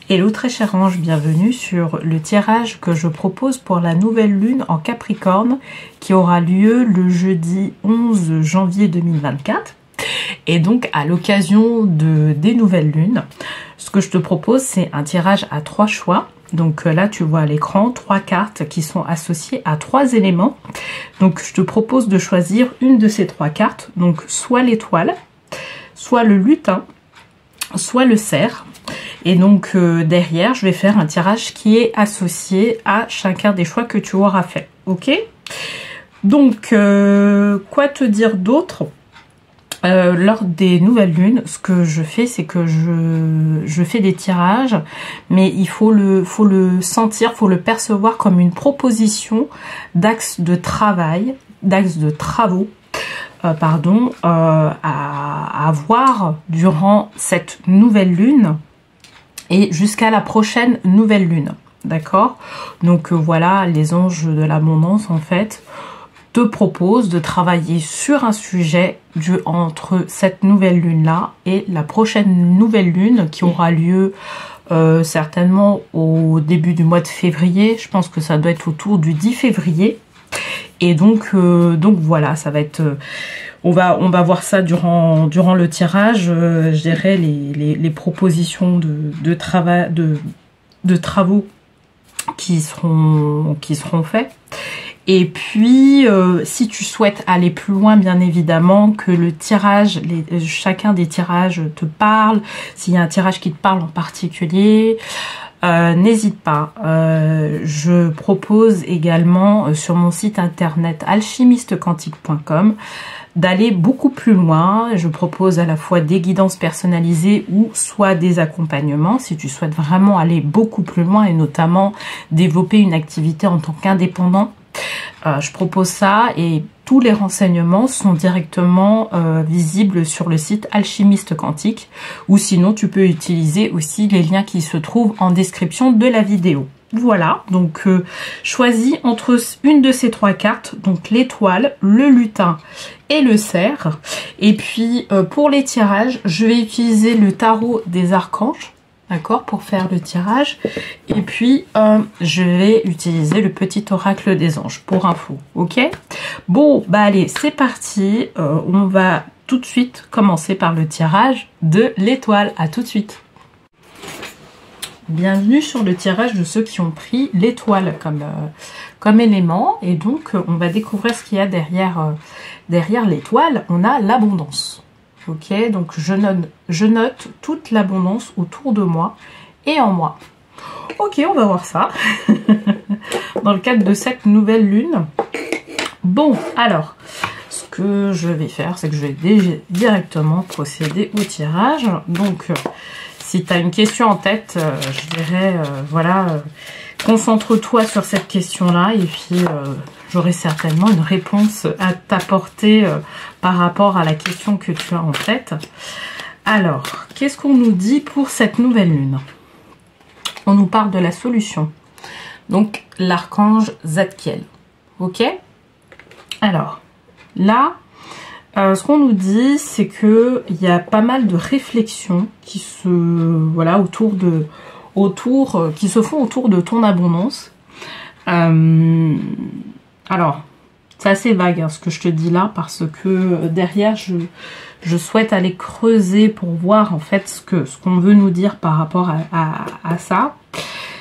Hello très cher ange, bienvenue sur le tirage que je propose pour la nouvelle lune en Capricorne qui aura lieu le jeudi 11 janvier 2024. Et donc à l'occasion des nouvelles lunes, ce que je te propose c'est un tirage à 3 choix. Donc là tu vois à l'écran 3 cartes qui sont associées à 3 éléments. Donc je te propose de choisir une de ces 3 cartes, donc soit l'étoile, soit le lutin, soit le cerf. Et donc derrière, je vais faire un tirage qui est associé à chacun des choix que tu auras fait. Ok? Donc, quoi te dire d'autre? Lors des nouvelles lunes, ce que je fais, c'est que je fais des tirages, mais il faut le sentir, faut le percevoir comme une proposition d'axe de travail, d'axe de travaux, à voir durant cette nouvelle lune et jusqu'à la prochaine nouvelle lune, d'accord? Donc voilà, les anges de l'abondance en fait te proposent de travailler sur un sujet entre cette nouvelle lune là et la prochaine nouvelle lune qui aura lieu certainement au début du mois de février. Je pense que ça doit être autour du 10 février. Et donc voilà, ça va être... on va voir ça durant le tirage, je dirais les propositions de travaux qui seront faits. Et puis, si tu souhaites aller plus loin, bien évidemment, que le tirage, chacun des tirages te parle, s'il y a un tirage qui te parle en particulier, n'hésite pas. Je propose également sur mon site internet alchimistequantique.com d'aller beaucoup plus loin. Je propose à la fois des guidances personnalisées ou soit des accompagnements si tu souhaites vraiment aller beaucoup plus loin et notamment développer une activité en tant qu'indépendant. Je propose ça et tous les renseignements sont directement visibles sur le site Alchimiste Quantique ou sinon tu peux utiliser aussi les liens qui se trouvent en description de la vidéo. Voilà, donc choisis entre une de ces 3 cartes, donc l'étoile, le lutin et le cerf. Et puis pour les tirages, je vais utiliser le tarot des archanges, d'accord, pour faire le tirage. Et puis je vais utiliser le petit oracle des anges pour info, ok? Bon, bah allez, c'est parti. On va tout de suite commencer par le tirage de l'étoile. À tout de suite. Bienvenue sur le tirage de ceux qui ont pris l'étoile comme élément. Et donc, on va découvrir ce qu'il y a derrière l'étoile. On a l'abondance. Ok, donc je note toute l'abondance autour de moi et en moi. Ok, on va voir ça. Dans le cadre de cette nouvelle lune. Bon, alors, ce que je vais faire, c'est que je vais directement procéder au tirage. Donc... si tu as une question en tête, je dirais, voilà, concentre-toi sur cette question-là et puis j'aurai certainement une réponse à t'apporter par rapport à la question que tu as en tête. Alors, qu'est-ce qu'on nous dit pour cette nouvelle lune? On nous parle de la solution. Donc, l'archange Zadkiel. Ok? Alors, là... ce qu'on nous dit, c'est que il y a pas mal de réflexions qui se qui se font autour de ton abondance. Alors, c'est assez vague hein, ce que je te dis là parce que derrière je souhaite aller creuser pour voir en fait ce qu'on veut nous dire par rapport à ça.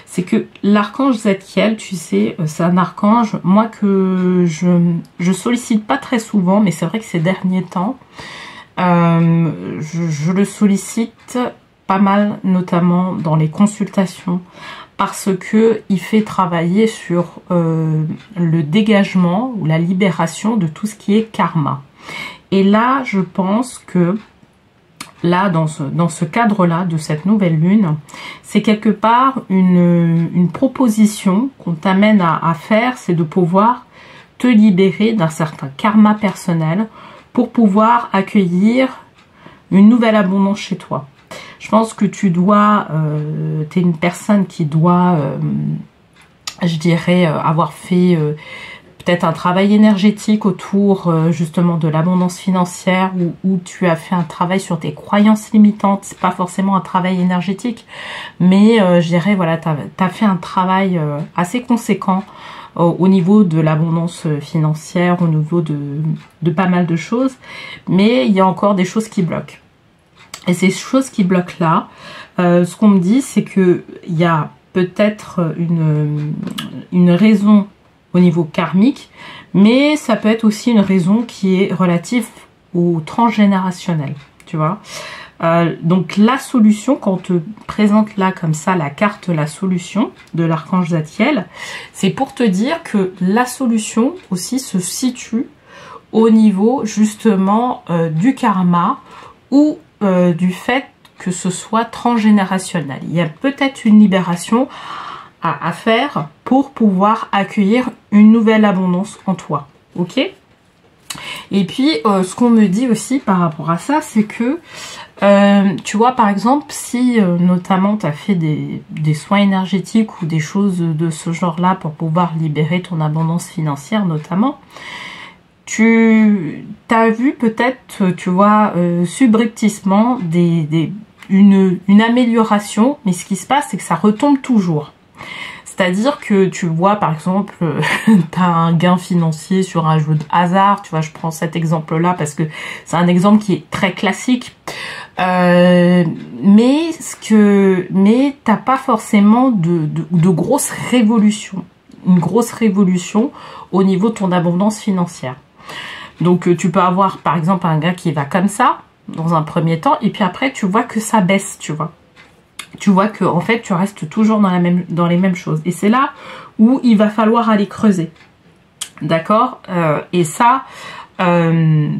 C'est que l'archange Zadkiel, tu sais, c'est un archange, moi que je sollicite pas très souvent, mais c'est vrai que ces derniers temps, je le sollicite pas mal, notamment dans les consultations, parce que il fait travailler sur le dégagement ou la libération de tout ce qui est karma. Et là, je pense que là, dans ce cadre-là, de cette nouvelle lune, c'est quelque part une proposition qu'on t'amène à faire, c'est de pouvoir te libérer d'un certain karma personnel pour pouvoir accueillir une nouvelle abondance chez toi. Je pense que tu dois, tu es une personne qui doit, je dirais, avoir fait peut-être un travail énergétique autour justement de l'abondance financière, où tu as fait un travail sur tes croyances limitantes. C'est pas forcément un travail énergétique, mais je dirais voilà, t'as fait un travail assez conséquent au niveau de l'abondance financière, au niveau de pas mal de choses, mais il y a encore des choses qui bloquent. Et ces choses qui bloquent là, ce qu'on me dit, c'est que il y a peut-être une raison au niveau karmique, mais ça peut être aussi une raison qui est relative au transgénérationnel, tu vois. Donc la solution, quand on te présente là comme ça la carte, la solution de l'archange Zadkiel, c'est pour te dire que la solution aussi se situe au niveau justement du karma ou du fait que ce soit transgénérationnel. Il y a peut-être une libération à faire pour pouvoir accueillir une nouvelle abondance en toi. Ok? Et puis, ce qu'on me dit aussi par rapport à ça, c'est que, tu vois, par exemple, si notamment tu as fait des soins énergétiques ou des choses de ce genre-là pour pouvoir libérer ton abondance financière notamment, tu as vu peut-être, tu vois, subrepticement une amélioration, mais ce qui se passe, c'est que ça retombe toujours. C'est-à-dire que tu vois, par exemple, tu as un gain financier sur un jeu de hasard, tu vois, je prends cet exemple-là parce que c'est un exemple qui est très classique, mais t'as pas forcément de grosses révolutions, une grosse révolution au niveau de ton abondance financière. Donc tu peux avoir par exemple un gars qui va comme ça dans un premier temps, et puis après tu vois que ça baisse, tu vois. Tu vois que en fait tu restes toujours dans les mêmes choses. Et c'est là où il va falloir aller creuser. D'accord? Et ça,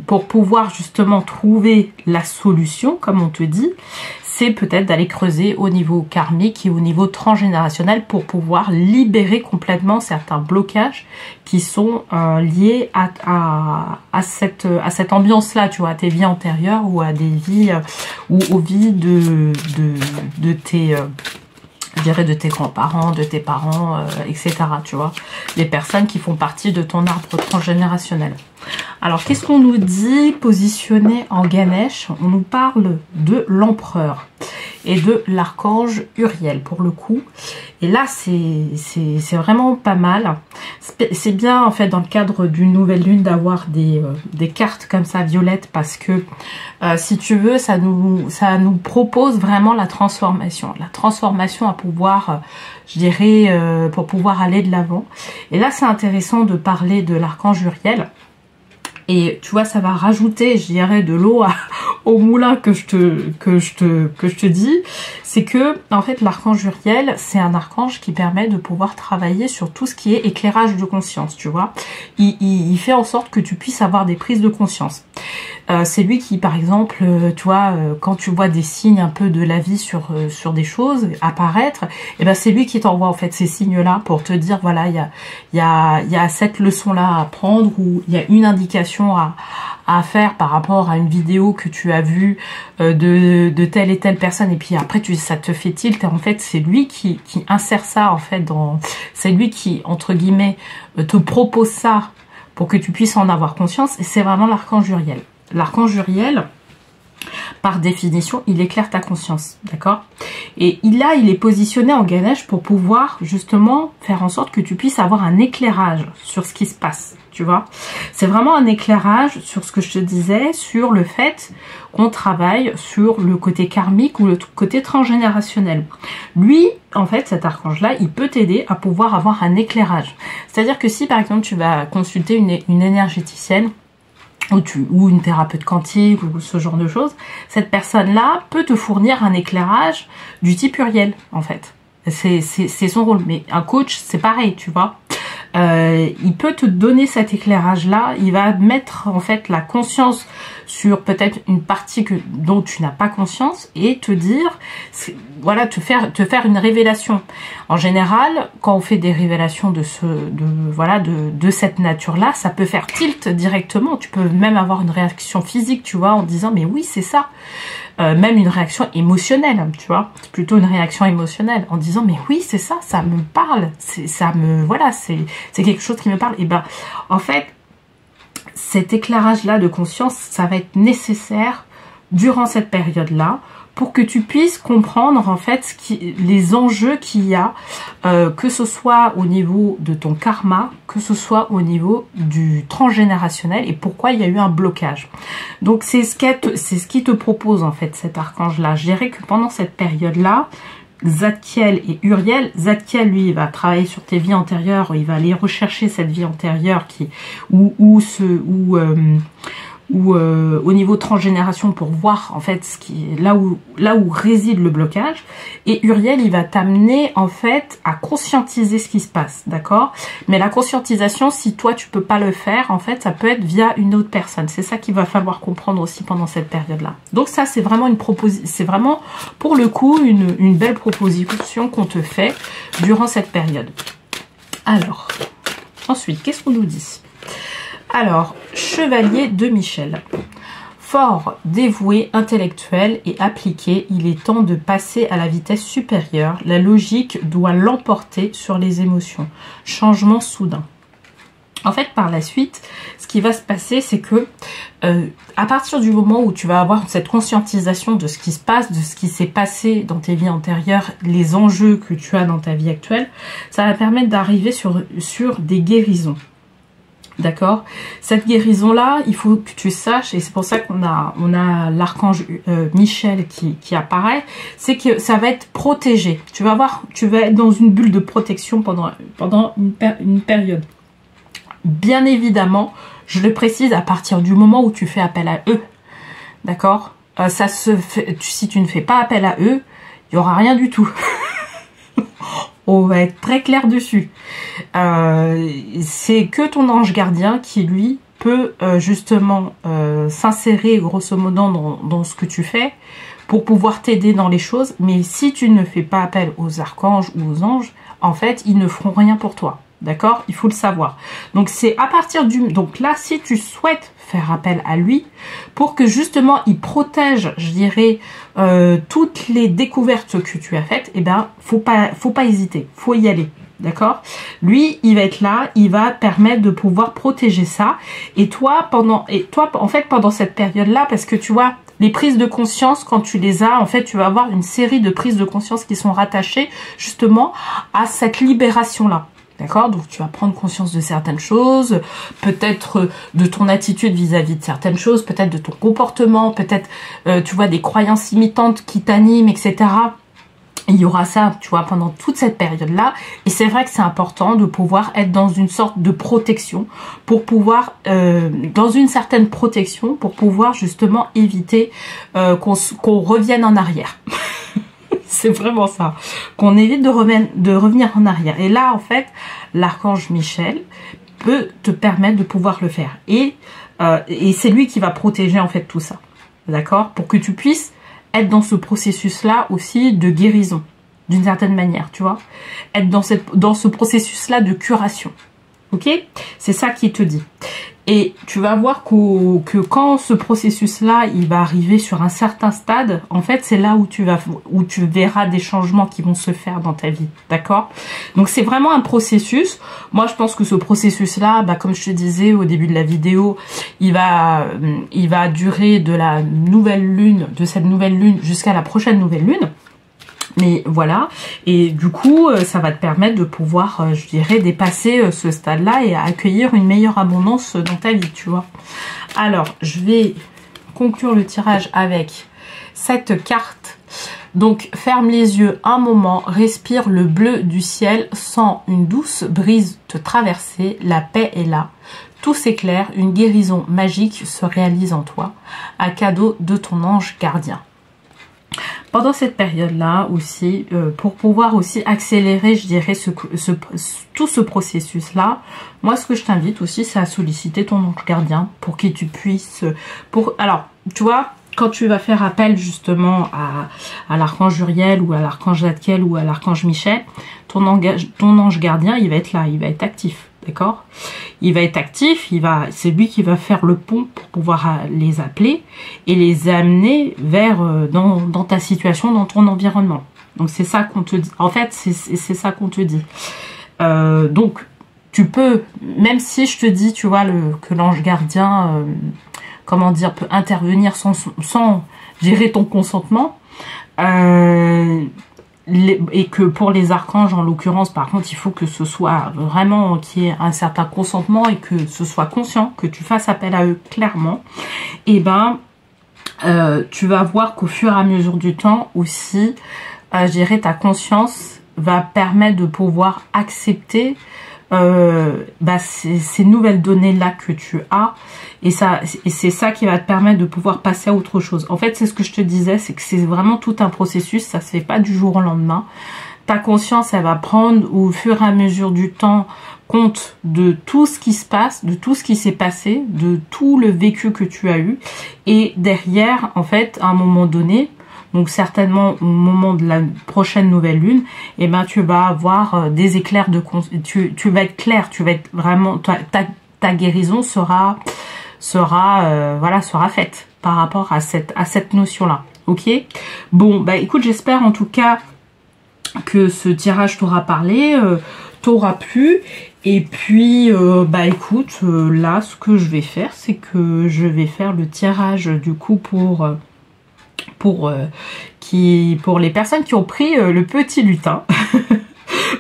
pour pouvoir justement trouver la solution, comme on te dit, c'est peut-être d'aller creuser au niveau karmique et au niveau transgénérationnel pour pouvoir libérer complètement certains blocages qui sont liés à cette ambiance-là, tu vois, à tes vies antérieures ou à des vies ou aux vies de tes je dirais de tes grands-parents, de tes parents, etc. Tu vois, les personnes qui font partie de ton arbre transgénérationnel. Alors, qu'est-ce qu'on nous dit positionné en Ganesh? On nous parle de l'empereur et de l'archange Uriel, pour le coup. Et là, c'est vraiment pas mal. C'est bien, en fait, dans le cadre d'une nouvelle lune, d'avoir des cartes comme ça, violettes, parce que, si tu veux, ça nous propose vraiment la transformation. La transformation à pouvoir, je dirais, pour pouvoir aller de l'avant. Et là, c'est intéressant de parler de l'archange Uriel. Et tu vois, ça va rajouter, je dirais, de l'eau au moulin que je te dis. C'est que, en fait, l'archange Uriel, c'est un archange qui permet de pouvoir travailler sur tout ce qui est éclairage de conscience, tu vois. Il fait en sorte que tu puisses avoir des prises de conscience. C'est lui qui, par exemple, tu vois, quand tu vois des signes un peu de la vie sur des choses apparaître, et ben c'est lui qui t'envoie en fait ces signes-là pour te dire, voilà, il y a cette leçon-là à prendre, ou il y a une indication à faire par rapport à une vidéo que tu as vue de telle et telle personne, et puis après ça te fait tilt, et en fait c'est lui qui insère ça en fait c'est lui qui, entre guillemets, te propose ça pour que tu puisses en avoir conscience. Et c'est vraiment l'archange Uriel. L'archange Uriel, par définition, il éclaire ta conscience, d'accord? Et il est positionné en Ganesh pour pouvoir justement faire en sorte que tu puisses avoir un éclairage sur ce qui se passe, tu vois? C'est vraiment un éclairage sur ce que je te disais, sur le fait qu'on travaille sur le côté karmique ou le côté transgénérationnel. Lui, en fait, cet archange-là, il peut t'aider à pouvoir avoir un éclairage. C'est-à-dire que si, par exemple, tu vas consulter une énergéticienne, ou une thérapeute quantique, ou ce genre de choses, cette personne-là peut te fournir un éclairage du type Uriel, en fait. C'est son rôle. Mais un coach, c'est pareil, tu vois. Il peut te donner cet éclairage-là, il va mettre en fait la conscience sur peut-être une partie dont tu n'as pas conscience, et te dire, voilà, te faire une révélation. En général, quand on fait des révélations de cette nature-là, ça peut faire tilt directement. Tu peux même avoir une réaction physique, tu vois, en disant mais oui, c'est ça. Même une réaction émotionnelle, tu vois. C'est plutôt une réaction émotionnelle en disant mais oui, c'est ça, ça me parle, c'est quelque chose qui me parle. Et ben, en fait, cet éclairage-là de conscience, ça va être nécessaire durant cette période-là pour que tu puisses comprendre en fait les enjeux qu'il y a, que ce soit au niveau de ton karma, que ce soit au niveau du transgénérationnel et pourquoi il y a eu un blocage. Donc c'est ce qui te propose en fait cet archange-là. Je dirais que pendant cette période-là, Zadkiel et Uriel, Zadkiel lui il va travailler sur tes vies antérieures, il va aller rechercher cette vie antérieure au niveau transgénération pour voir en fait là où réside le blocage. Et Uriel il va t'amener en fait à conscientiser ce qui se passe, d'accord? Mais la conscientisation, si toi tu peux pas le faire, en fait ça peut être via une autre personne. C'est ça qu'il va falloir comprendre aussi pendant cette période là. Donc ça c'est vraiment c'est vraiment pour le coup une belle proposition qu'on te fait durant cette période. Alors ensuite qu'est-ce qu'on nous dit? Alors, chevalier de Michel. Fort, dévoué, intellectuel et appliqué, il est temps de passer à la vitesse supérieure. La logique doit l'emporter sur les émotions. Changement soudain. En fait, par la suite, ce qui va se passer, c'est que à partir du moment où tu vas avoir cette conscientisation de ce qui se passe, de ce qui s'est passé dans tes vies antérieures, les enjeux que tu as dans ta vie actuelle, ça va permettre d'arriver sur des guérisons. D'accord? Cette guérison-là, il faut que tu saches, et c'est pour ça qu'on a l'archange Michel qui apparaît, c'est que ça va être protégé. Tu vas être dans une bulle de protection pendant une période. Bien évidemment, je le précise, à partir du moment où tu fais appel à eux. D'accord? Si tu ne fais pas appel à eux, il n'y aura rien du tout. On va être très clair dessus. C'est que ton ange gardien qui, lui, peut justement s'insérer grosso modo dans ce que tu fais pour pouvoir t'aider dans les choses. Mais si tu ne fais pas appel aux archanges ou aux anges, en fait, ils ne feront rien pour toi. D'accord? Il faut le savoir. Donc, c'est à partir donc là, si tu souhaites faire appel à lui pour que justement il protège, je dirais, toutes les découvertes que tu as faites, et ben, faut pas hésiter. Faut y aller. D'accord? Lui, il va être là, il va permettre de pouvoir protéger ça. Et toi, en fait, pendant cette période-là, parce que tu vois, les prises de conscience, quand tu les as, en fait, tu vas avoir une série de prises de conscience qui sont rattachées justement à cette libération-là. D'accord? Donc tu vas prendre conscience de certaines choses, peut-être de ton attitude vis-à-vis de certaines choses, peut-être de ton comportement, peut-être tu vois des croyances imitantes qui t'animent, etc. Il y aura ça, tu vois, pendant toute cette période-là. Et c'est vrai que c'est important de pouvoir être dans une sorte de protection, pour pouvoir, dans une certaine protection, pour pouvoir justement éviter qu'on revienne en arrière. C'est vraiment ça, qu'on évite de revenir en arrière. Et là, en fait, l'archange Michel peut te permettre de pouvoir le faire. Et c'est lui qui va protéger, en fait, tout ça. D'accord? Pour que tu puisses être dans ce processus-là aussi de guérison, d'une certaine manière, tu vois? Être dans ce processus-là de curation. Ok? C'est ça qui te dit. Et tu vas voir que quand ce processus-là, il va arriver sur un certain stade, en fait, c'est là où tu verras des changements qui vont se faire dans ta vie. D'accord? Donc, c'est vraiment un processus. Moi, je pense que ce processus-là, bah, comme je te disais au début de la vidéo, il va durer de cette nouvelle lune jusqu'à la prochaine nouvelle lune. Mais voilà, et du coup, ça va te permettre de pouvoir, je dirais, dépasser ce stade-là et accueillir une meilleure abondance dans ta vie, tu vois. Alors, je vais conclure le tirage avec cette carte. Donc, ferme les yeux un moment, respire le bleu du ciel, sens une douce brise te traverser, la paix est là. Tout s'éclaire, une guérison magique se réalise en toi, un cadeau de ton ange gardien. Pendant cette période-là aussi, pour pouvoir aussi accélérer, je dirais, tout ce processus-là, moi, ce que je t'invite aussi, c'est à solliciter ton ange gardien pour que tu puisses... Alors, tu vois, quand tu vas faire appel justement à l'archange Uriel ou à l'archange Zadkiel ou à l'archange Michel, ton ange gardien, il va être là, il va être actif, d'accord? Il va être actif, c'est lui qui va faire le pont pour pouvoir les appeler et les amener vers dans ta situation, dans ton environnement. Donc c'est ça qu'on te dit. En fait, c'est ça qu'on te dit. Donc tu peux, même si je te dis, tu vois, que l'ange gardien comment dire, peut intervenir sans gérer ton consentement. Et que pour les archanges, en l'occurrence, par contre, il faut que ce soit vraiment qu'il y ait un certain consentement et que ce soit conscient, que tu fasses appel à eux clairement. Et ben, tu vas voir qu'au fur et à mesure du temps aussi, je dirais, ta conscience va permettre de pouvoir accepter ces nouvelles données-là que tu as. Et c'est ça qui va te permettre de pouvoir passer à autre chose. En fait, c'est ce que je te disais, c'est que c'est vraiment tout un processus, ça se fait pas du jour au lendemain. Ta conscience, elle va prendre au fur et à mesure du temps compte de tout ce qui se passe, de tout ce qui s'est passé, de tout le vécu que tu as eu. Et derrière, en fait, à un moment donné, donc certainement au moment de la prochaine nouvelle lune, et ben tu vas avoir des éclairs de tu vas être clair, tu vas être vraiment ta guérison sera faite par rapport à cette notion là. OK? Bon, bah écoute, j'espère en tout cas que ce tirage t'aura parlé, t'aura plu. Et puis bah écoute, là ce que je vais faire, c'est que je vais faire le tirage du coup pour les personnes qui ont pris le petit lutin.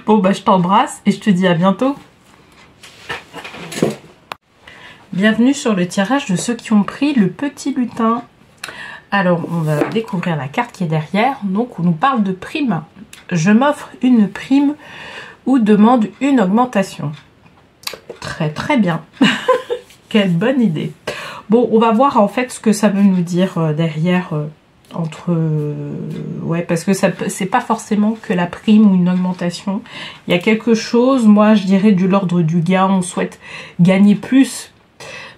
Bon bah je t'embrasse et je te dis à bientôt. Bienvenue sur le tirage de ceux qui ont pris le petit lutin. Alors on va découvrir la carte qui est derrière. Donc on nous parle de prime. Je m'offre une prime ou demande une augmentation. Très très bien. Quelle bonne idée. Bon, on va voir en fait ce que ça veut nous dire derrière ouais, parce que c'est pas forcément que la prime ou une augmentation. Il y a quelque chose, moi je dirais de l'ordre du gain, on souhaite gagner plus,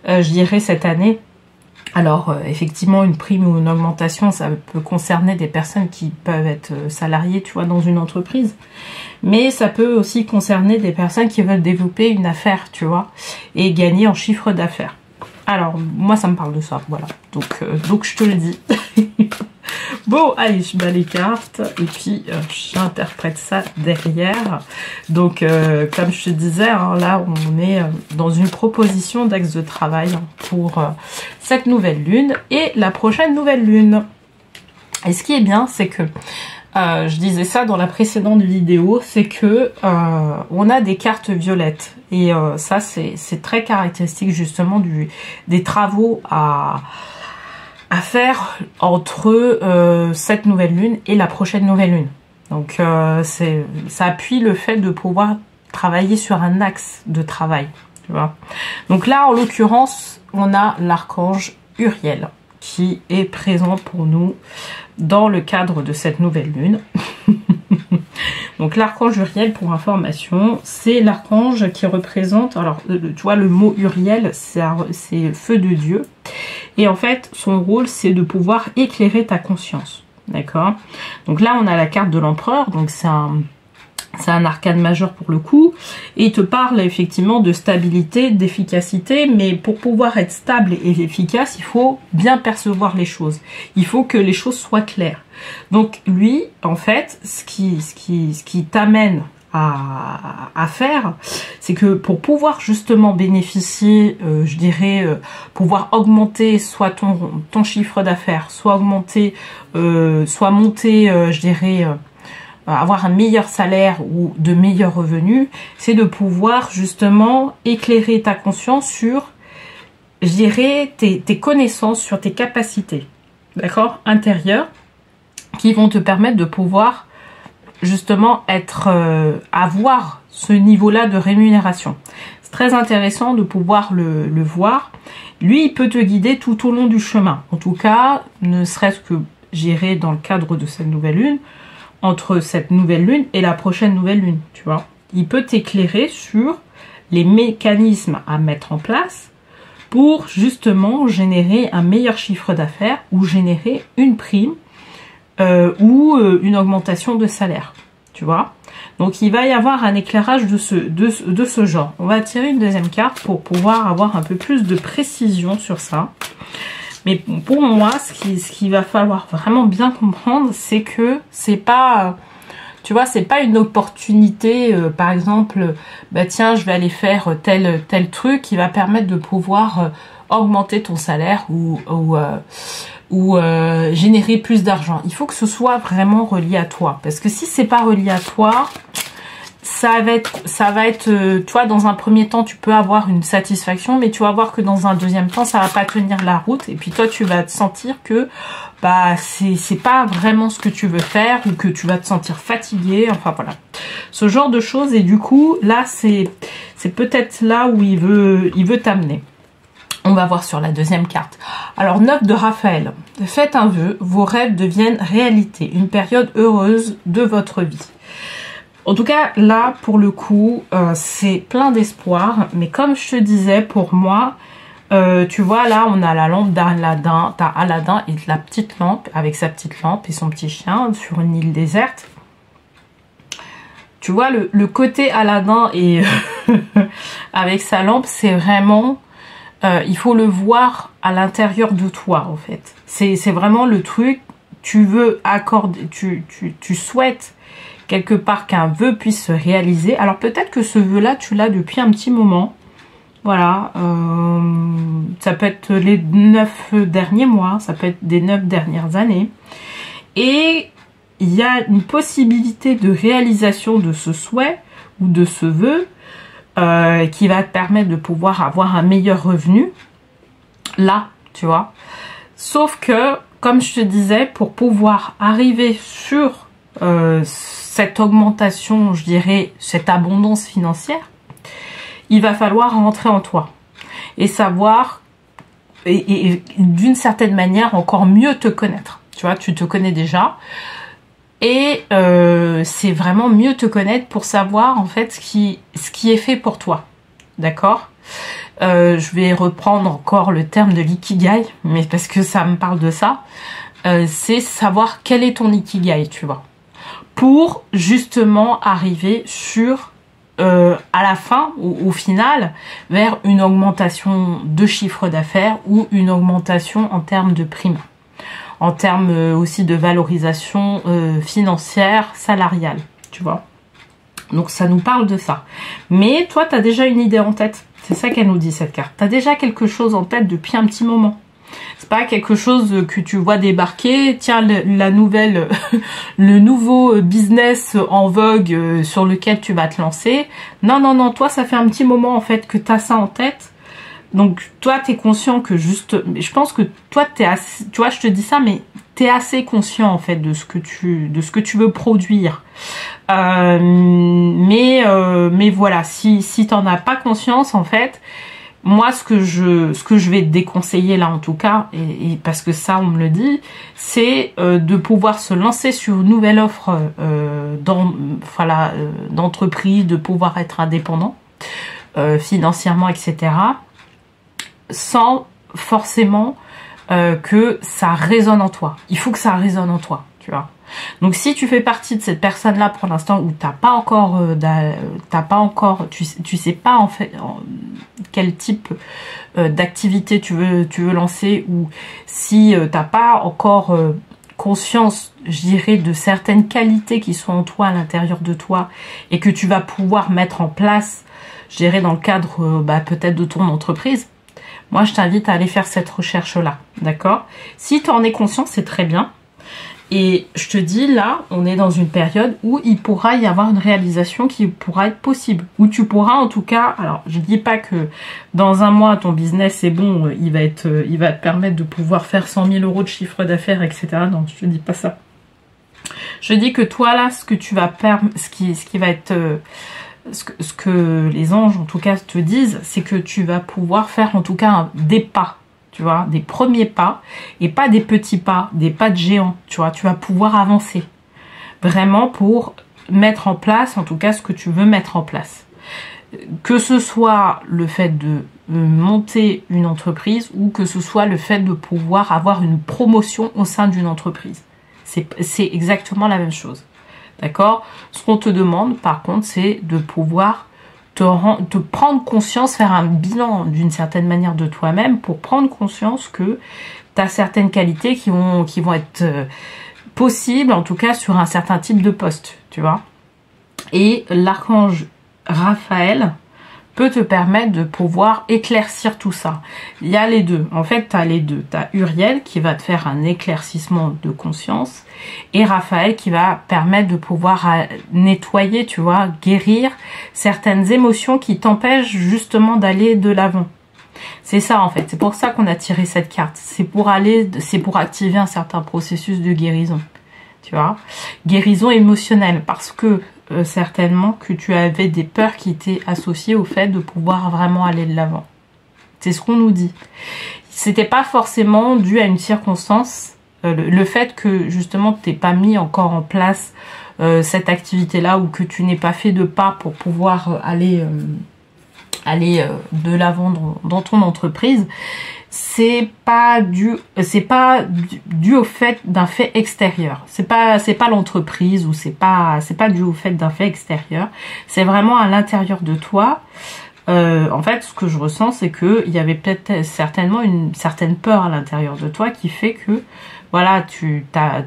je dirais cette année. Alors effectivement une prime ou une augmentation, ça peut concerner des personnes qui peuvent être salariées, tu vois, dans une entreprise. Mais ça peut aussi concerner des personnes qui veulent développer une affaire, tu vois, et gagner en chiffre d'affaires. Alors, moi, ça me parle de ça, voilà. Donc je te le dis. Bon, allez, je bats les cartes et puis j'interprète ça derrière. Donc, comme je te disais, hein, là, on est dans une proposition d'axe de travail pour cette nouvelle lune et la prochaine nouvelle lune. Et ce qui est bien, c'est que je disais ça dans la précédente vidéo, c'est que on a des cartes violettes et ça c'est très caractéristique justement des travaux à faire entre cette nouvelle lune et la prochaine nouvelle lune. Donc ça appuie le fait de pouvoir travailler sur un axe de travail, tu vois. Donc là en l'occurrence on a l'archange Uriel qui est présent pour nous dans le cadre de cette nouvelle lune. Donc l'archange Uriel, pour information, c'est l'archange qui représente, alors tu vois le mot Uriel, c'est feu de Dieu, et en fait son rôle c'est de pouvoir éclairer ta conscience, d'accord? Donc là on a la carte de l'empereur, donc c'est un arcane majeur pour le coup, et il te parle effectivement de stabilité, d'efficacité, mais pour pouvoir être stable et efficace, il faut bien percevoir les choses. Il faut que les choses soient claires. Donc lui, en fait, ce qui t'amène à faire, c'est que pour pouvoir justement bénéficier, je dirais, pouvoir augmenter soit ton chiffre d'affaires, soit augmenter, soit monter, je dirais, avoir un meilleur salaire ou de meilleurs revenus, c'est de pouvoir justement éclairer ta conscience sur, je dirais, tes connaissances, sur tes capacités, d'accord, intérieures, qui vont te permettre de pouvoir justement avoir ce niveau-là de rémunération. C'est très intéressant de pouvoir le voir. Lui, il peut te guider tout au long du chemin. En tout cas, ne serait-ce que j'irai dans le cadre de cette nouvelle lune, entre cette nouvelle lune et la prochaine nouvelle lune, tu vois. Il peut t'éclairer sur les mécanismes à mettre en place pour justement générer un meilleur chiffre d'affaires ou générer une prime ou une augmentation de salaire, tu vois. Donc il va y avoir un éclairage de ce genre. On va tirer une deuxième carte pour pouvoir avoir un peu plus de précision sur ça. Mais pour moi, ce qu'il va falloir vraiment bien comprendre, c'est que c'est pas, tu vois, c'est pas une opportunité, par exemple, bah tiens, je vais aller faire tel truc qui va permettre de pouvoir augmenter ton salaire ou générer plus d'argent. Il faut que ce soit vraiment relié à toi. Parce que si c'est pas relié à toi, ça va être, tu vois, dans un premier temps, tu peux avoir une satisfaction, mais tu vas voir que dans un deuxième temps, ça va pas tenir la route. Et puis toi, tu vas te sentir que bah c'est pas vraiment ce que tu veux faire ou que tu vas te sentir fatigué. Enfin voilà, ce genre de choses. Et du coup, là, c'est peut-être là où il veut t'amener. On va voir sur la deuxième carte. Alors, 9 de Raphaël. Faites un vœu, vos rêves deviennent réalité. Une période heureuse de votre vie. En tout cas, là, pour le coup, c'est plein d'espoir. Mais comme je te disais, pour moi, tu vois, là, on a la lampe d'Aladin. T'as Aladin et la petite lampe, avec sa petite lampe et son petit chien, sur une île déserte. Tu vois, le côté Aladin et avec sa lampe, c'est vraiment... il faut le voir à l'intérieur de toi, en fait. C'est vraiment le truc, tu veux accorder, tu souhaites quelque part qu'un vœu puisse se réaliser. Alors peut-être que ce vœu-là, tu l'as depuis un petit moment. Voilà. Ça peut être les 9 derniers mois, ça peut être des 9 dernières années. Et il y a une possibilité de réalisation de ce souhait ou de ce vœu qui va te permettre de pouvoir avoir un meilleur revenu. Là, tu vois. Sauf que, comme je te disais, pour pouvoir arriver sur cette augmentation, je dirais, cette abondance financière, il va falloir rentrer en toi et savoir, et d'une certaine manière, encore mieux te connaître. Tu vois, tu te connais déjà. Et c'est vraiment mieux te connaître pour savoir en fait ce qui est fait pour toi. D'accord ? Je vais reprendre encore le terme de l'ikigai, mais parce que ça me parle de ça. C'est savoir quel est ton ikigai, tu vois. Pour justement arriver sur, à la fin, au final, vers une augmentation de chiffre d'affaires ou une augmentation en termes de primes. En termes aussi de valorisation financière, salariale, tu vois. Donc ça nous parle de ça. Mais toi, tu as déjà une idée en tête. C'est ça qu'elle nous dit, cette carte. Tu as déjà quelque chose en tête depuis un petit moment. C'est pas quelque chose que tu vois débarquer. Tiens, la nouvelle, le nouveau business en vogue sur lequel tu vas te lancer. Non, non, non. Toi, ça fait un petit moment en fait que tu as ça en tête. Donc, toi, tu es conscient que juste... Je pense que toi, tu es assez... Tu vois, je te dis ça, mais tu es assez conscient, en fait, de ce que tu veux produire. Mais voilà, si tu n'en as pas conscience, en fait, moi, ce que je vais te déconseiller, là, en tout cas, et parce que ça, on me le dit, c'est de pouvoir se lancer sur une nouvelle offre d'entreprise, de pouvoir être indépendant, financièrement, etc., sans forcément que ça résonne en toi. Il faut que ça résonne en toi, tu vois. Donc si tu fais partie de cette personne-là pour l'instant où t'as pas encore, tu sais pas en fait quel type d'activité tu veux lancer, ou si t'as pas encore conscience, je dirais, de certaines qualités qui sont en toi, à l'intérieur de toi, et que tu vas pouvoir mettre en place, je dirais, dans le cadre peut-être de ton entreprise. Moi, je t'invite à aller faire cette recherche-là, d'accord? Si tu en es conscient, c'est très bien. Et je te dis, là, on est dans une période où il pourra y avoir une réalisation qui pourra être possible. Où tu pourras, en tout cas, alors, je dis pas que dans un mois, ton business, c'est bon, il va te permettre de pouvoir faire 100 000 € de chiffre d'affaires, etc. Non, je te dis pas ça. Je dis que toi, là, ce que tu vas ce qui va être... Ce que les anges en tout cas te disent, c'est que tu vas pouvoir faire en tout cas des pas, tu vois, des premiers pas, et pas des petits pas, des pas de géant, tu vois. Tu vas pouvoir avancer vraiment pour mettre en place en tout cas ce que tu veux mettre en place, que ce soit le fait de monter une entreprise ou que ce soit le fait de pouvoir avoir une promotion au sein d'une entreprise. C'est exactement la même chose. D'accord? Ce qu'on te demande, par contre, c'est de pouvoir te prendre conscience, faire un bilan d'une certaine manière de toi-même pour prendre conscience que tu as certaines qualités qui vont être possibles, en tout cas sur un certain type de poste, tu vois. Et l'archange Raphaël peut te permettre de pouvoir éclaircir tout ça. Il y a les deux. En fait, tu as les deux. Tu as Uriel qui va te faire un éclaircissement de conscience et Raphaël qui va permettre de pouvoir nettoyer, tu vois, guérir certaines émotions qui t'empêchent justement d'aller de l'avant. C'est ça en fait. C'est pour ça qu'on a tiré cette carte. C'est pour activer un certain processus de guérison. Tu vois, guérison émotionnelle parce que certainement que tu avais des peurs qui étaient associées au fait de pouvoir vraiment aller de l'avant. C'est ce qu'on nous dit. C'était pas forcément dû à une circonstance, le fait que justement tu n'aies pas mis encore en place cette activité-là ou que tu n'aies pas fait de pas pour pouvoir aller de l'avant dans ton entreprise. C'est pas dû au fait d'un fait extérieur. C'est pas l'entreprise ou c'est pas dû au fait d'un fait extérieur. C'est vraiment à l'intérieur de toi. En fait, ce que je ressens, c'est que il y avait peut-être certainement une certaine peur à l'intérieur de toi qui fait que voilà,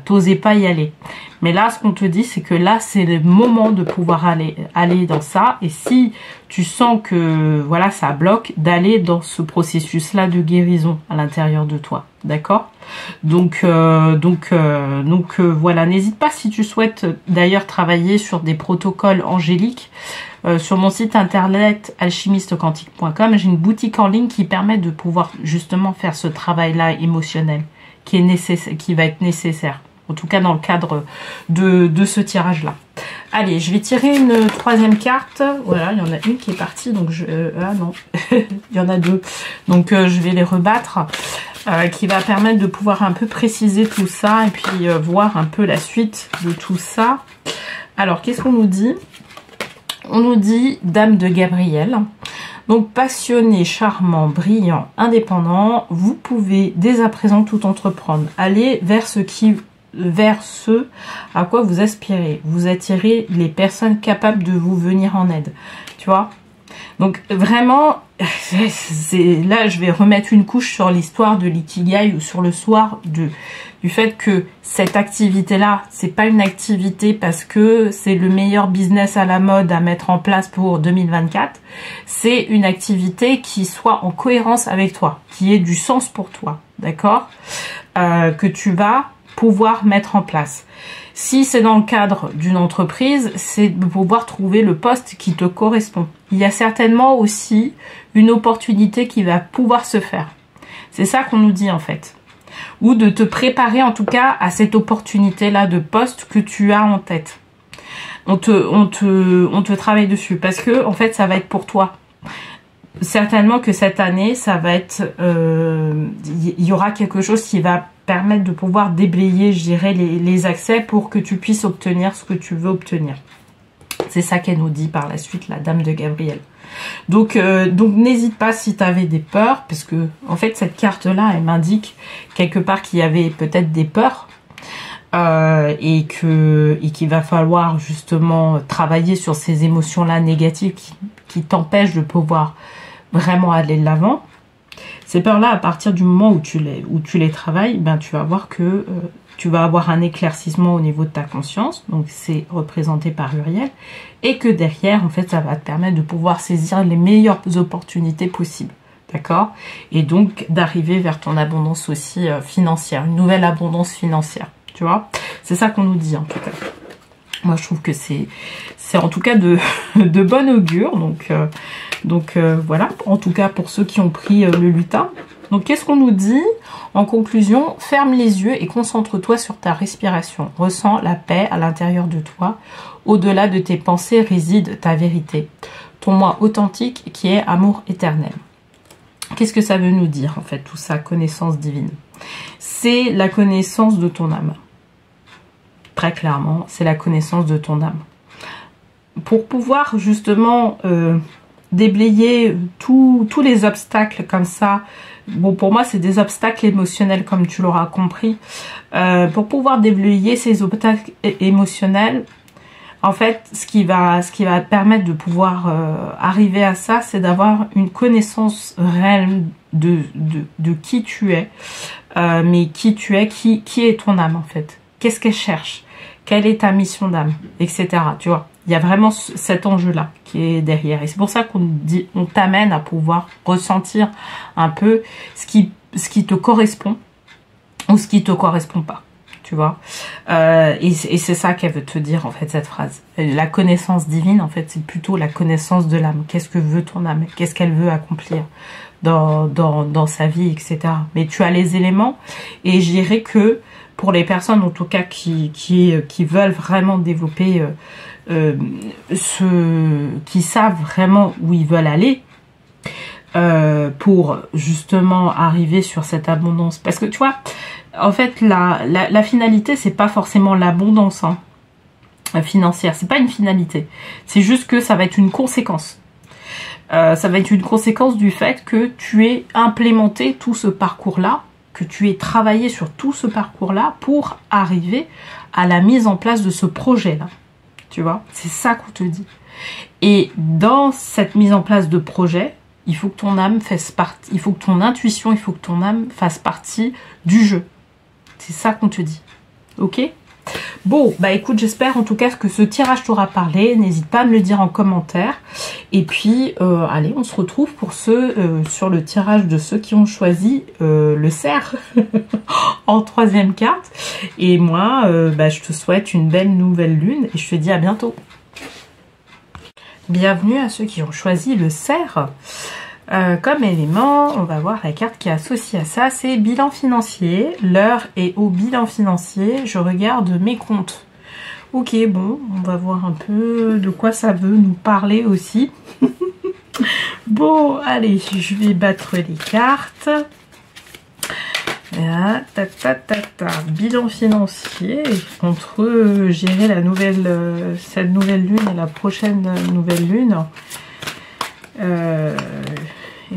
t'osais pas y aller. Mais là, ce qu'on te dit, c'est que là, c'est le moment de pouvoir aller dans ça. Et si tu sens que voilà, ça bloque, d'aller dans ce processus-là de guérison à l'intérieur de toi. D'accord? Donc voilà, n'hésite pas si tu souhaites d'ailleurs travailler sur des protocoles angéliques. Sur mon site internet alchimistequantique.com, j'ai une boutique en ligne qui permet de pouvoir justement faire ce travail-là émotionnel qui va être nécessaire. En tout cas dans le cadre de ce tirage-là. Allez, je vais tirer une troisième carte. Voilà, il y en a une qui est partie, donc ah non, il y en a deux. Donc je vais les rebattre, qui va permettre de pouvoir un peu préciser tout ça et puis voir un peu la suite de tout ça. Alors, qu'est-ce qu'on nous dit? On nous dit Dame de Gabriel. Donc passionné, charmant, brillant, indépendant, vous pouvez dès à présent tout entreprendre. Allez vers ce à quoi vous aspirez. Vous attirez les personnes capables de vous venir en aide. Tu vois? Donc vraiment, là je vais remettre une couche sur l'histoire de l'ikigai ou sur le soir du fait que cette activité-là, c'est pas une activité parce que c'est le meilleur business à la mode à mettre en place pour 2024. C'est une activité qui soit en cohérence avec toi, qui ait du sens pour toi, d'accord? Que tu vas pouvoir mettre en place. Si c'est dans le cadre d'une entreprise, c'est de pouvoir trouver le poste qui te correspond. Il y a certainement aussi une opportunité qui va pouvoir se faire. C'est ça qu'on nous dit en fait. Ou de te préparer en tout cas à cette opportunité-là de poste que tu as en tête. On te travaille dessus parce que en fait ça va être pour toi. Certainement que cette année, ça va être, il y aura quelque chose qui va permettre de pouvoir déblayer, je dirais, les accès pour que tu puisses obtenir ce que tu veux obtenir. C'est ça qu'elle nous dit par la suite, la Dame de Gabriel. Donc n'hésite pas si tu avais des peurs, parce que en fait cette carte-là, elle m'indique quelque part qu'il y avait peut-être des peurs et qu'il va falloir justement travailler sur ces émotions-là négatives qui t'empêchent de pouvoir vraiment aller de l'avant. Ces peurs-là, à partir du moment où tu les travailles, ben tu vas voir que tu vas avoir un éclaircissement au niveau de ta conscience, donc c'est représenté par Uriel, et que derrière, en fait, ça va te permettre de pouvoir saisir les meilleures opportunités possibles, d'accord? Et donc d'arriver vers ton abondance aussi financière, une nouvelle abondance financière, tu vois? C'est ça qu'on nous dit en tout cas. Moi, je trouve que c'est en tout cas de bon augure. Donc voilà, en tout cas pour ceux qui ont pris le lutin. Donc qu'est-ce qu'on nous dit? En conclusion, ferme les yeux et concentre-toi sur ta respiration. Ressens la paix à l'intérieur de toi. Au-delà de tes pensées réside ta vérité. Ton moi authentique qui est amour éternel. Qu'est-ce que ça veut nous dire en fait tout ça, connaissance divine? C'est la connaissance de ton âme. Très clairement, c'est la connaissance de ton âme. Pour pouvoir justement déblayer tous les obstacles comme ça. Bon, pour moi, c'est des obstacles émotionnels, comme tu l'auras compris. Pour pouvoir déblayer ces obstacles émotionnels, en fait, ce qui va te permettre de pouvoir arriver à ça, c'est d'avoir une connaissance réelle de qui tu es. Mais qui tu es, qui est ton âme, en fait. Qu'est-ce qu'elle cherche? Quelle est ta mission d'âme, etc. Tu vois, il y a vraiment cet enjeu-là qui est derrière. Et c'est pour ça on t'amène à pouvoir ressentir un peu ce qui te correspond ou ce qui te correspond pas. Tu vois, et c'est ça qu'elle veut te dire, en fait, cette phrase. La connaissance divine, en fait, c'est plutôt la connaissance de l'âme. Qu'est-ce que veut ton âme? Qu'est-ce qu'elle veut accomplir dans sa vie, etc. Mais tu as les éléments, et je dirais que pour les personnes, en tout cas, qui veulent vraiment développer, qui savent vraiment où ils veulent aller, pour justement arriver sur cette abondance. Parce que tu vois, en fait, la finalité, c'est pas forcément l'abondance financière. C'est pas une finalité. C'est juste que ça va être une conséquence. Ça va être une conséquence du fait que tu aies implémenté tout ce parcours-là, que tu aies travaillé sur tout ce parcours-là pour arriver à la mise en place de ce projet-là. Tu vois, c'est ça qu'on te dit. Et dans cette mise en place de projet, il faut que ton âme fasse partie, il faut que ton intuition, il faut que ton âme fasse partie du jeu. C'est ça qu'on te dit. Ok? Bon, bah écoute, j'espère en tout cas que ce tirage t'aura parlé. N'hésite pas à me le dire en commentaire. Et puis, allez, on se retrouve pour sur le tirage de ceux qui ont choisi le cerf en 3e carte. Et moi, je te souhaite une belle nouvelle lune et je te dis à bientôt. Bienvenue à ceux qui ont choisi le cerf. Comme élément, on va voir la carte qui est associée à ça, c'est bilan financier. L'heure est au bilan financier. Je regarde mes comptes. Ok, bon, on va voir un peu de quoi ça veut nous parler aussi. Bon, allez, je vais battre les cartes. Là, bilan financier entre gérer cette nouvelle lune et la prochaine nouvelle lune.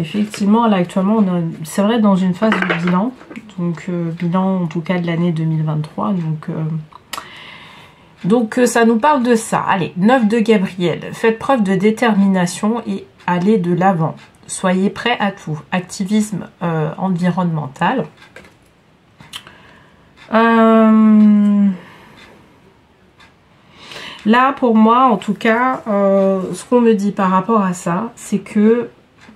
Effectivement, là actuellement, c'est vrai, dans une phase de bilan, donc bilan en tout cas de l'année 2023, donc ça nous parle de ça. Allez, 9 de Gabriel, faites preuve de détermination et allez de l'avant. Soyez prêts à tout. Activisme environnemental. Là, pour moi, en tout cas, ce qu'on me dit par rapport à ça, c'est que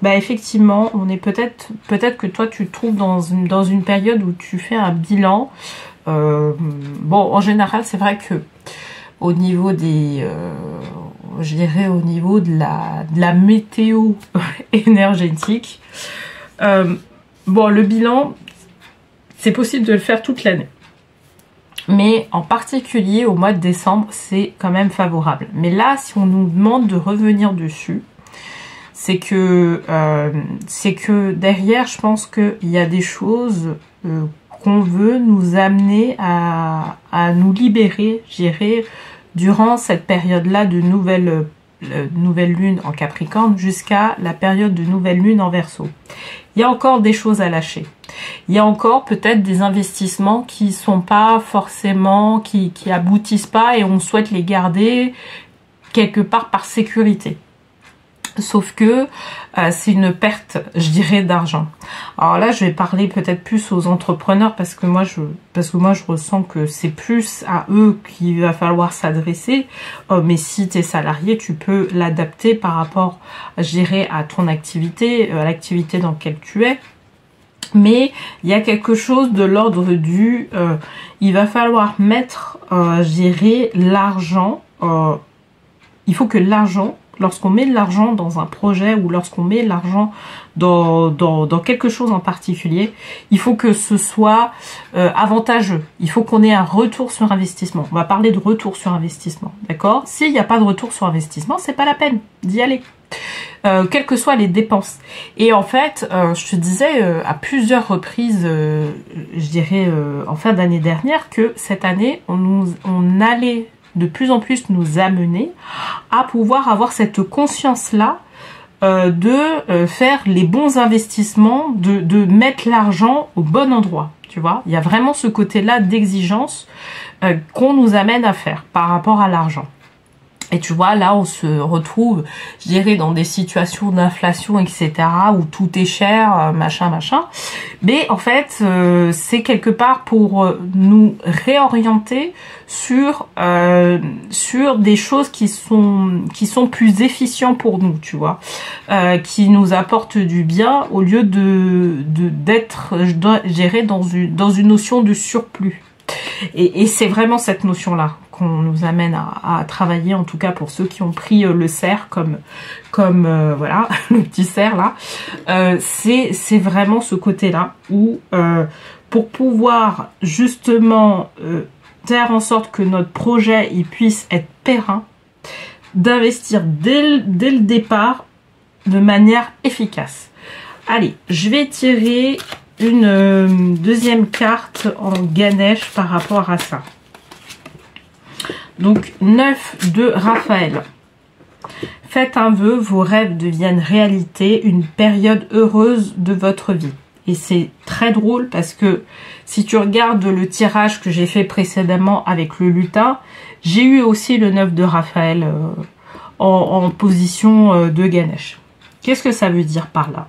effectivement, on est peut-être que toi tu te trouves dans une période où tu fais un bilan. Bon, en général, c'est vrai que au niveau des, je dirais au niveau de la météo énergétique, bon, le bilan, c'est possible de le faire toute l'année. Mais en particulier au mois de décembre, c'est quand même favorable. Mais là, si on nous demande de revenir dessus, c'est que derrière, je pense qu'il y a des choses qu'on veut nous amener à nous libérer, je dirais, durant cette période-là de nouvelle lune en Capricorne jusqu'à la période de nouvelle lune en Verseau. Il y a encore des choses à lâcher. Il y a encore peut-être des investissements qui sont pas forcément, qui aboutissent pas et on souhaite les garder quelque part par sécurité. Sauf que c'est une perte, je dirais, d'argent. Alors là, je vais parler peut-être plus aux entrepreneurs parce que moi, je ressens que c'est plus à eux qu'il va falloir s'adresser. Mais si tu es salarié, tu peux l'adapter par rapport, je dirais, à ton activité, à l'activité dans laquelle tu es. Mais il y a quelque chose de l'ordre du... il va falloir mettre, je dirais, l'argent... il faut que l'argent... Lorsqu'on met de l'argent dans un projet ou lorsqu'on met de l'argent dans quelque chose en particulier, il faut que ce soit avantageux. Il faut qu'on ait un retour sur investissement. On va parler de retour sur investissement, d'accord? S'il n'y a pas de retour sur investissement, c'est pas la peine d'y aller. Quelles que soient les dépenses. Et en fait, je te disais à plusieurs reprises, je dirais en fin d'année dernière, que cette année, on allait de plus en plus nous amener à pouvoir avoir cette conscience-là de faire les bons investissements, de mettre l'argent au bon endroit. Tu vois, il y a vraiment ce côté-là d'exigence qu'on nous amène à faire par rapport à l'argent. Et tu vois, là, on se retrouve, je dirais, dans des situations d'inflation, etc., où tout est cher, machin, machin. Mais en fait, c'est quelque part pour nous réorienter sur des choses qui sont plus efficientes pour nous, tu vois, qui nous apportent du bien au lieu d'être, je dirais, dans une notion de surplus. Et c'est vraiment cette notion-là qu'on nous amène à travailler, en tout cas pour ceux qui ont pris le cerf comme voilà, le petit cerf là. C'est vraiment ce côté-là où pour pouvoir justement faire en sorte que notre projet il puisse être périn, d'investir dès le départ de manière efficace. Allez, je vais tirer une deuxième carte en Ganesh par rapport à ça. Donc 9 de Raphaël. Faites un vœu, vos rêves deviennent réalité, une période heureuse de votre vie. Et c'est très drôle parce que si tu regardes le tirage que j'ai fait précédemment avec le lutin, j'ai eu aussi le 9 de Raphaël en position de Ganesh. Qu'est-ce que ça veut dire par là?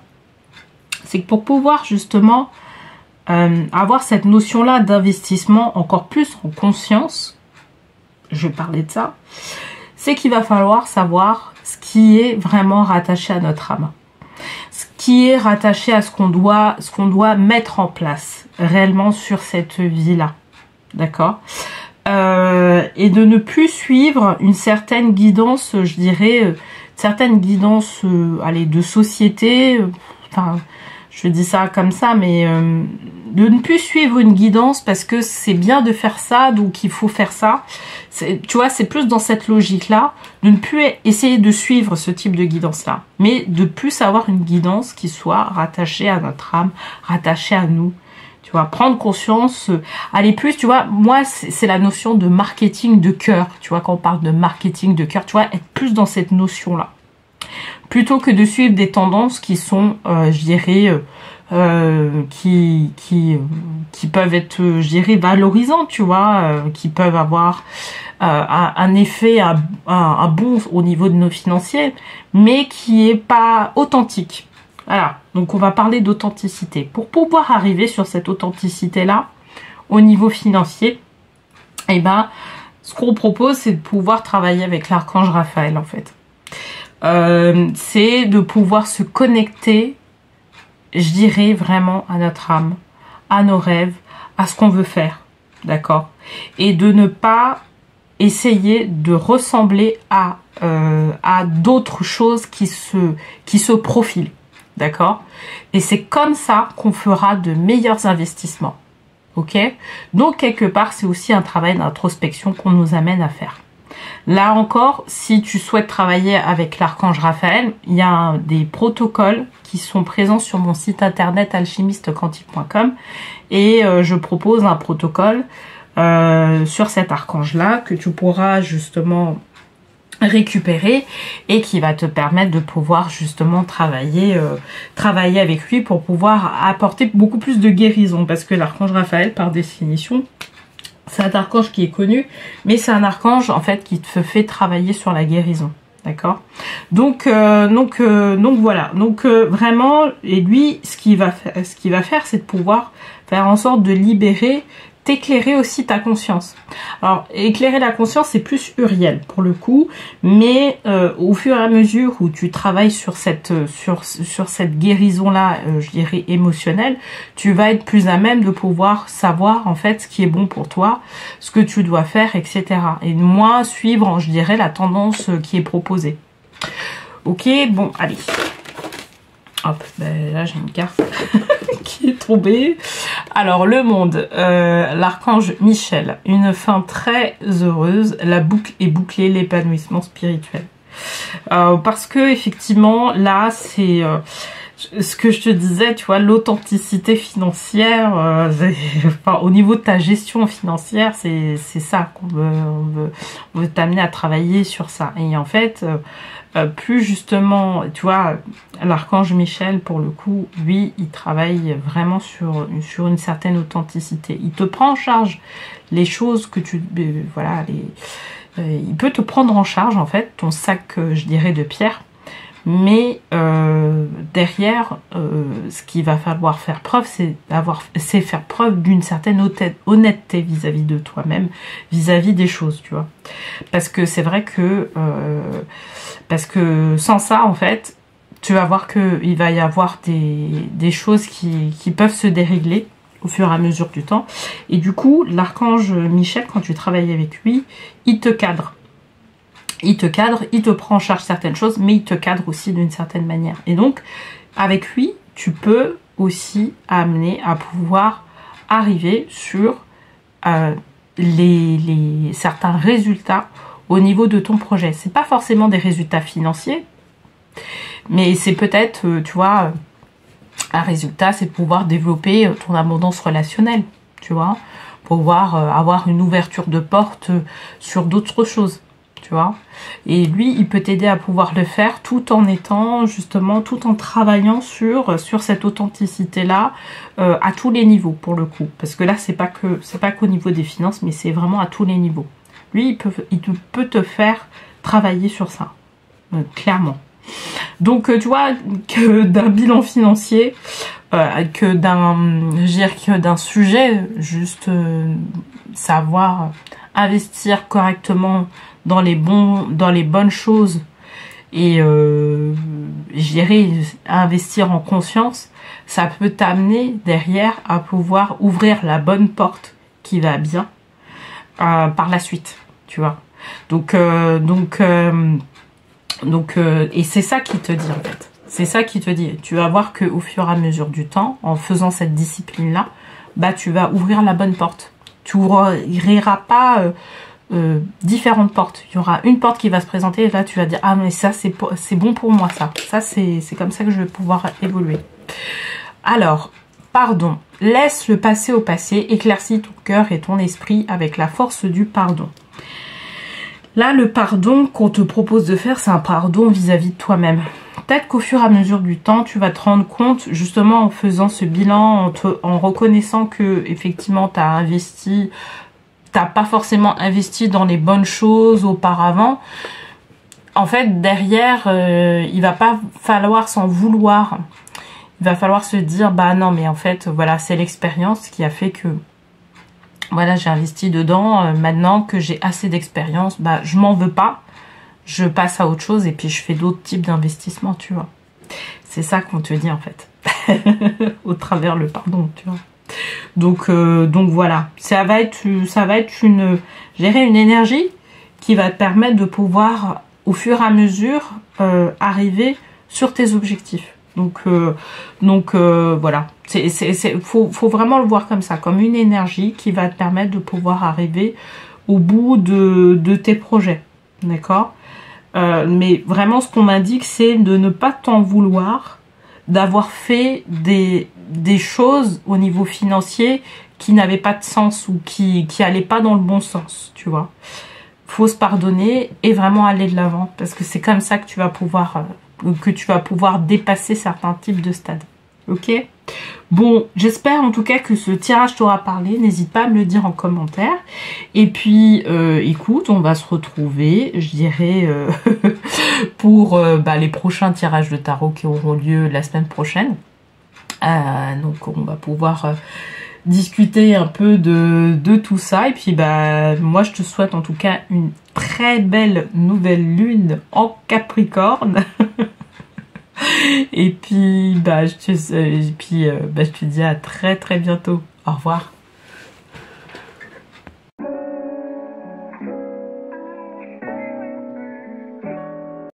C'est que pour pouvoir justement avoir cette notion-là d'investissement encore plus en conscience, je vais parler de ça, c'est qu'il va falloir savoir ce qui est vraiment rattaché à notre âme. Ce qui est rattaché à ce qu'on doit mettre en place réellement sur cette vie-là. D'accord ? Et de ne plus suivre une certaine guidance, je dirais, certaine guidance de société, enfin, je dis ça comme ça, mais de ne plus suivre une guidance parce que c'est bien de faire ça, donc il faut faire ça. Tu vois, c'est plus dans cette logique-là, de ne plus essayer de suivre ce type de guidance-là, mais de plus avoir une guidance qui soit rattachée à notre âme, rattachée à nous. Tu vois, prendre conscience, aller plus, tu vois, moi, c'est la notion de marketing de cœur. Tu vois, quand on parle de marketing de cœur, tu vois, être plus dans cette notion-là. Plutôt que de suivre des tendances qui sont, je dirais, qui peuvent être, je dirais, valorisantes, tu vois, qui peuvent avoir un effet, un bon au niveau de nos financiers, mais qui est pas authentique. Voilà, donc on va parler d'authenticité. Pour pouvoir arriver sur cette authenticité-là, au niveau financier, eh ben, ce qu'on propose, c'est de pouvoir travailler avec l'archange Raphaël, en fait. C'est de pouvoir se connecter, je dirais vraiment à notre âme, à nos rêves, à ce qu'on veut faire, d'accord? Et de ne pas essayer de ressembler à d'autres choses qui se profilent, d'accord? Et c'est comme ça qu'on fera de meilleurs investissements, ok? Donc quelque part, c'est aussi un travail d'introspection qu'on nous amène à faire. Là encore, si tu souhaites travailler avec l'archange Raphaël, il y a des protocoles qui sont présents sur mon site internet alchimistequantique.com et je propose un protocole sur cet archange-là que tu pourras justement récupérer et qui va te permettre de pouvoir justement travailler avec lui pour pouvoir apporter beaucoup plus de guérison, parce que l'archange Raphaël, par définition, c'est un archange qui est connu, mais c'est un archange en fait qui te fait travailler sur la guérison, d'accord? Donc voilà, donc vraiment, et lui, ce qu'il va faire, c'est de pouvoir faire en sorte de libérer, t'éclairer aussi ta conscience. Alors, éclairer la conscience, c'est plus Uriel pour le coup, mais au fur et à mesure où tu travailles sur cette guérison-là, je dirais émotionnelle, tu vas être plus à même de pouvoir savoir en fait ce qui est bon pour toi, ce que tu dois faire, etc. Et moins suivre, je dirais, la tendance qui est proposée. Ok, bon, allez. Hop, ben là j'ai une carte qui est tombée. Alors le monde, l'archange Michel, une fin très heureuse, la boucle est bouclée, l'épanouissement spirituel. Parce que effectivement là c'est ce que je te disais, tu vois, l'authenticité financière, enfin, au niveau de ta gestion financière, c'est ça qu'on veut t'amener à travailler sur ça. Et en fait, plus justement, tu vois, l'archange Michel, pour le coup, lui, il travaille vraiment sur une certaine authenticité. Il te prend en charge les choses que tu... voilà, il peut te prendre en charge, en fait, ton sac, je dirais, de pierre. Mais derrière, ce qu'il va falloir faire preuve, c'est faire preuve d'une certaine honnêteté vis-à-vis de toi-même, vis-à-vis des choses, tu vois. Parce que c'est vrai que sans ça, en fait, tu vas voir qu'il va y avoir des choses qui peuvent se dérégler au fur et à mesure du temps. Et du coup, l'archange Michel, quand tu travailles avec lui, il te cadre. Il te cadre, il te prend en charge certaines choses, mais il te cadre aussi d'une certaine manière. Et donc, avec lui, tu peux aussi amener à pouvoir arriver sur certains résultats au niveau de ton projet. C'est pas forcément des résultats financiers, mais c'est peut-être, tu vois, un résultat, c'est de pouvoir développer ton abondance relationnelle, tu vois, pouvoir avoir une ouverture de porte sur d'autres choses. Tu vois, et lui, il peut t'aider à pouvoir le faire tout en étant justement, tout en travaillant sur cette authenticité-là à tous les niveaux pour le coup. Parce que là, c'est pas qu'au niveau des finances, mais c'est vraiment à tous les niveaux. Lui, il peut te faire travailler sur ça, clairement. Donc, tu vois, que d'un bilan financier, que d'un sujet, juste savoir investir correctement dans les bonnes choses et je dirais investir en conscience, ça peut t'amener derrière à pouvoir ouvrir la bonne porte qui va bien par la suite, tu vois. Donc et c'est ça qui te dit en fait. C'est ça qui te dit. Tu vas voir que au fur et à mesure du temps, en faisant cette discipline-là, bah tu vas ouvrir la bonne porte. Tu ouvriras pas différentes portes. Il y aura une porte qui va se présenter et là tu vas dire ah mais ça c'est bon pour moi ça. Ça c'est comme ça que je vais pouvoir évoluer. Alors, pardon. Laisse le passé au passé, éclaircis ton cœur et ton esprit avec la force du pardon. Là, le pardon qu'on te propose de faire, c'est un pardon vis-à-vis de toi-même. Peut-être qu'au fur et à mesure du temps, tu vas te rendre compte, justement en faisant ce bilan, en reconnaissant que effectivement tu as investi, t'as pas forcément investi dans les bonnes choses auparavant. En fait, derrière, il va pas falloir s'en vouloir. Il va falloir se dire, bah non, mais en fait, voilà, c'est l'expérience qui a fait que, voilà, j'ai investi dedans. Maintenant que j'ai assez d'expérience, bah je m'en veux pas. Je passe à autre chose et puis je fais d'autres types d'investissements, tu vois. C'est ça qu'on te dit en fait, au travers le pardon, tu vois. Donc voilà, ça va être une énergie qui va te permettre de pouvoir, au fur et à mesure, arriver sur tes objectifs. Donc voilà, faut vraiment le voir comme ça, comme une énergie qui va te permettre de pouvoir arriver au bout de tes projets, d'accord ? Mais vraiment, ce qu'on m'indique, c'est de ne pas t'en vouloir d'avoir fait des choses au niveau financier qui n'avaient pas de sens ou qui allaient pas dans le bon sens, tu vois. Faut se pardonner et vraiment aller de l'avant parce que c'est comme ça que tu vas pouvoir dépasser certains types de stades. Ok ? Bon, j'espère en tout cas que ce tirage t'aura parlé. N'hésite pas à me le dire en commentaire. Et puis, écoute, on va se retrouver, je dirais, pour les prochains tirages de tarot qui auront lieu la semaine prochaine. Donc, on va pouvoir discuter un peu de tout ça. Et puis, moi, je te souhaite en tout cas une très belle nouvelle lune en Capricorne. Et puis, je te dis à très très bientôt. Au revoir.